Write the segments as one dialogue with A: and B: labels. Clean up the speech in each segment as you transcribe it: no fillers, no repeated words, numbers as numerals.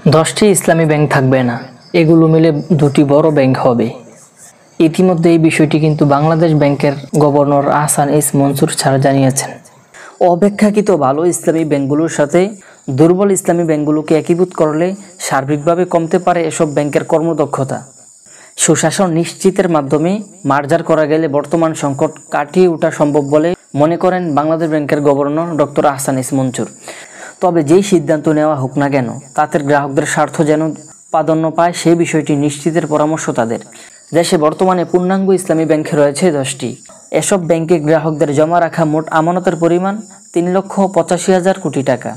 A: 10টি ইসলামী ব্যাংক থাকবে না, এগুলো মিলে দুটি বড় ব্যাংক হবে। ইতিমধ্যে এই বিষয়টি কিন্তু বাংলাদেশ ব্যাংকের governor Ahsan S Mansur sir জানিয়েছেন। অপেক্ষাকৃত ভালো ইসলামী ব্যাংকগুলোর সাথে দুর্বল ইসলামী ব্যাংকগুলোকে একীভূত করলে সার্বিকভাবে কমতে পারে এসব ব্যাংকের কর্মদক্ষতা। সুশাসন নিশ্চিতের মাধ্যমে মার্জার করা গেলে বর্তমান সংকট কাটিয়ে ওঠা সম্ভব বলে মনে করেন বাংলাদেশ ব্যাংকের governor doctor Ahsan S Mansur. তবে যেই সিদ্ধান্ত নেওয়া হোক না কেন, তাতে গ্রাহকদের স্বার্থ যেন প্রাধান্য পায় সেই বিষয়টি নিশ্চিতের পরামর্শ তাদের। দেশে বর্তমানে পূর্ণাঙ্গ ইসলামী ব্যাংক রয়েছে 10টি। এসব ব্যাংকে গ্রাহকদের জমা রাখা মোট আমানতের পরিমাণ 3,85,000 কোটি টাকা।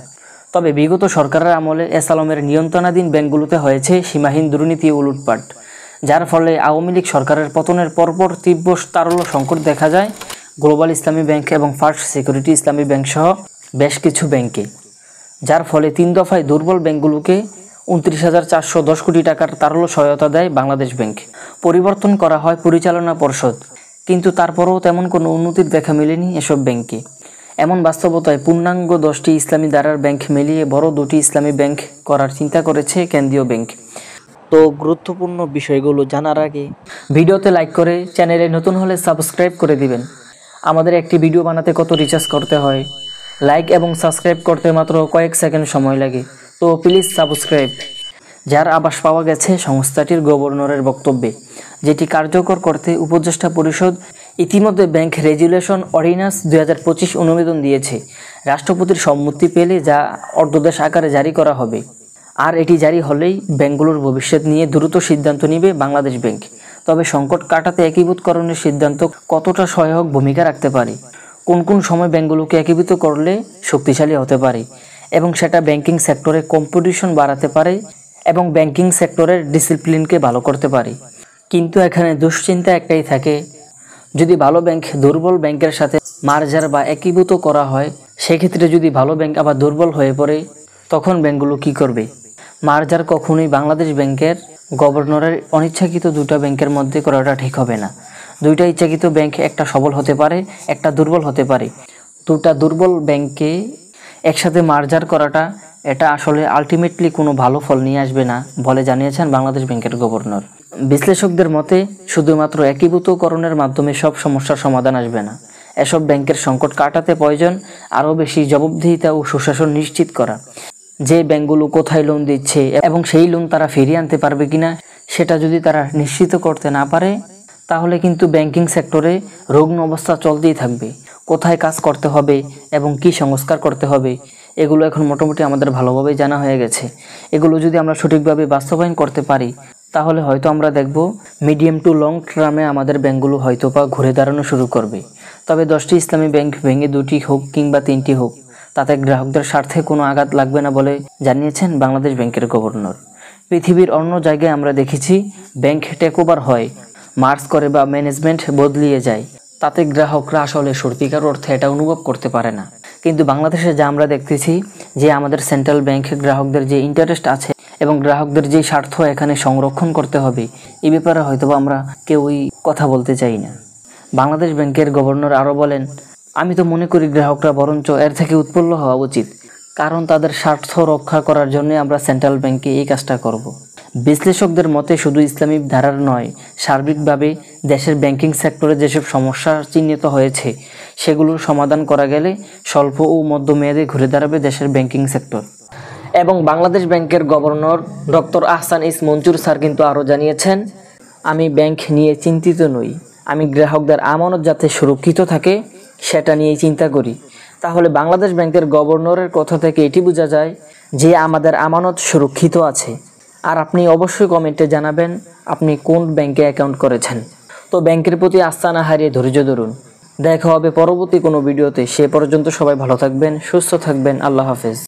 A: তবে বিগত সরকারের আমলে এস আলমের নিয়ন্ত্রণাধীন ব্যাংকগুলোতে হয়েছে সীমাহীন দুর্নীতি ও লুটপাট, যার ফলে আওয়ামী লীগ সরকারের পতনের পরপর তীব্র তারল্য সংকট দেখা যায় গ্লোবাল ইসলামী ব্যাংক এবং ফার্স্ট সিকিউরিটি ইসলামী ব্যাংক সহ বেশ কিছু ব্যাংকে, যার ফলে 3 দফায় দুর্বল ব্যাংকগুলোকে 29,410 কোটি টাকার তারল্য সহায়তা দেয় বাংলাদেশ ব্যাংক। পরিবর্তন করা হয় পরিচালনা পর্ষদ, কিন্তু তারপরেও তেমন কোনো উন্নতির দেখা মেলেনি এসব ব্যাংকে। এমন বাস্তবতায় পূর্ণাঙ্গ 10টি ইসলামী ধারার ব্যাংক মিলিয়ে বড় 2টি ইসলামী ব্যাংক করার চিন্তা করেছে কেন্দ্রীয় ব্যাংক। তো গুরুত্বপূর্ণ বিষয়গুলো জানার আগে ভিডিওতে লাইক করে চ্যানেলে নতুন হলে সাবস্ক্রাইব করে দিবেন। আমাদের একটি ভিডিও বানাতে কত রিচার্জ করতে হয়, লাইক এবং সাবস্ক্রাইব করতে মাত্র কয়েক সেকেন্ড সময় লাগে, তো প্লিজ সাবস্ক্রাইব। যার আভাস পাওয়া গেছে সংস্থাটির গভর্নরের বক্তব্যে, যেটি কার্যকর করতে উপদেষ্টা পরিষদ ইতিমধ্যে ব্যাংক রেগুলেশন অর্ডিন্যান্স 2025 অনুমোদন দিয়েছে। রাষ্ট্রপতির সম্মতি পেলে যা অর্ধদেশ আকারে জারি করা হবে। আর এটি জারি হলেই ব্যাংকগুলোর ভবিষ্যৎ নিয়ে দ্রুত সিদ্ধান্ত নেবে বাংলাদেশ ব্যাংক। তবে সংকট কাটাতে একীভূতকরণের সিদ্ধান্ত কতটা সহায়ক ভূমিকা রাখতে পারে, কোন কোন সময় ব্যাংকগুলোকে একীভূত করলে শক্তিশালী হতে পারে এবং সেটা ব্যাংকিং সেক্টরে কম্পিটিশন বাড়াতে পারে এবং ব্যাংকিং সেক্টরের ডিসিপ্লিনকে ভালো করতে পারে। কিন্তু এখানে দুশ্চিন্তা একটাই থাকে, যদি ভালো ব্যাংক দুর্বল ব্যাংকের সাথে মার্জার বা একীভূত করা হয়, সেক্ষেত্রে যদি ভালো ব্যাংক আবার দুর্বল হয়ে পড়ে, তখন ব্যাংকগুলো কি করবে? মার্জার কখনোই বাংলাদেশ ব্যাংকের গভর্নরের অনিচ্ছাকৃত দুটো ব্যাংকের মধ্যে করাটা ঠিক হবে না। দুইটা ইচ্ছাকৃত ব্যাংক, একটা সবল হতে পারে, একটা দুর্বল হতে পারে। দুটা দুর্বল ব্যাংককে একসাথে মার্জার করাটা এটা আসলে আলটিমেটলি কোনো ভালো ফল নিয়ে আসবে না বলে জানিয়েছেন বাংলাদেশ ব্যাংকের গভর্নর। বিশ্লেষকদের মতে শুধুমাত্র একীভূতকরণের মাধ্যমে সব সমস্যার সমাধান আসবে না। এসব ব্যাংকের সংকট কাটাতে প্রয়োজন আরও বেশি জবাবদিহিতা ও সুশাসন নিশ্চিত করা। যে ব্যাংকগুলো কোথায় লোন দিচ্ছে এবং সেই লোন তারা ফিরিয়ে আনতে পারবে কিনা সেটা যদি তারা নিশ্চিত করতে না পারে, তাহলে কিন্তু ব্যাংকিং সেক্টরে রুগ্ন অবস্থা চলতেই থাকবে। কোথায় কাজ করতে হবে এবং কি সংস্কার করতে হবে, এগুলো এখন মোটামুটি আমাদের ভালোভাবে জানা হয়ে গেছে। এগুলো যদি আমরা সঠিকভাবে বাস্তবায়ন করতে পারি, তাহলে হয়তো আমরা দেখব মিডিয়াম টু লং টার্মে আমাদের ব্যাংকগুলো হয়তো বা ঘুরে দাঁড়ানো শুরু করবে। তবে 10টি ইসলামী ব্যাংক ভেঙে 2টি হোক কিংবা 3টি হোক, তাতে গ্রাহকদের স্বার্থে কোনো আঘাত লাগবে না বলে জানিয়েছেন বাংলাদেশ ব্যাংকের গভর্নর। পৃথিবীর অন্য জায়গায় আমরা দেখেছি ব্যাংক টেকওভার হয়, মার্জ করে বা ম্যানেজমেন্ট বদলিয়ে যায়, তাতে গ্রাহকরা আসলে সত্যিকার অর্থে এটা অনুভব করতে পারে না। কিন্তু বাংলাদেশে যা আমরা দেখতেছি যে আমাদের সেন্ট্রাল ব্যাংক গ্রাহকদের যে ইন্টারেস্ট আছে এবং গ্রাহকদের যে স্বার্থ এখানে সংরক্ষণ করতে হবে, এই ব্যাপারে হয়তো আমরা কেউই কথা বলতে চাই না। বাংলাদেশ ব্যাংকের গভর্নর আরও বলেন, আমি তো মনে করি গ্রাহকরা বরঞ্চ এর থেকে উৎফুল্ল হওয়া উচিত, কারণ তাদের স্বার্থ রক্ষা করার জন্য আমরা সেন্ট্রাল ব্যাংকে এই কাজটা করব। বিশ্লেষকদের মতে শুধু ইসলামী ধারার নয়, সার্বিকভাবে দেশের ব্যাংকিং সেক্টরে যেসব সমস্যা চিহ্নিত হয়েছে সেগুলোর সমাধান করা গেলে স্বল্প ও মধ্যমেয়াদে ঘুরে দাঁড়াবে দেশের ব্যাংকিং সেক্টর। এবং বাংলাদেশ ব্যাংকের governor doctor Ahsan S Mansur sir কিন্তু আরও জানিয়েছেন, আমি ব্যাংক নিয়ে চিন্তিত নই, আমি গ্রাহকদের আমানত যাতে সুরক্ষিত থাকে সেটা নিয়েই চিন্তা করি। তাহলে বাংলাদেশ ব্যাংকের গভর্নরের কথা থেকে এটি বোঝা যায় যে আমাদের আমানত সুরক্ষিত আছে। আর আপনি অবশ্যই কমেন্টে জানাবেন আপনি কোন ব্যাংকে অ্যাকাউন্ট করেছেন। তো ব্যাংকের প্রতি আস্থা না হারিয়ে ধৈর্য ধরুন। দেখা হবে পরবর্তী কোনো ভিডিওতে। সে পর্যন্ত সবাই ভালো থাকবেন, সুস্থ থাকবেন। আল্লাহ হাফেজ।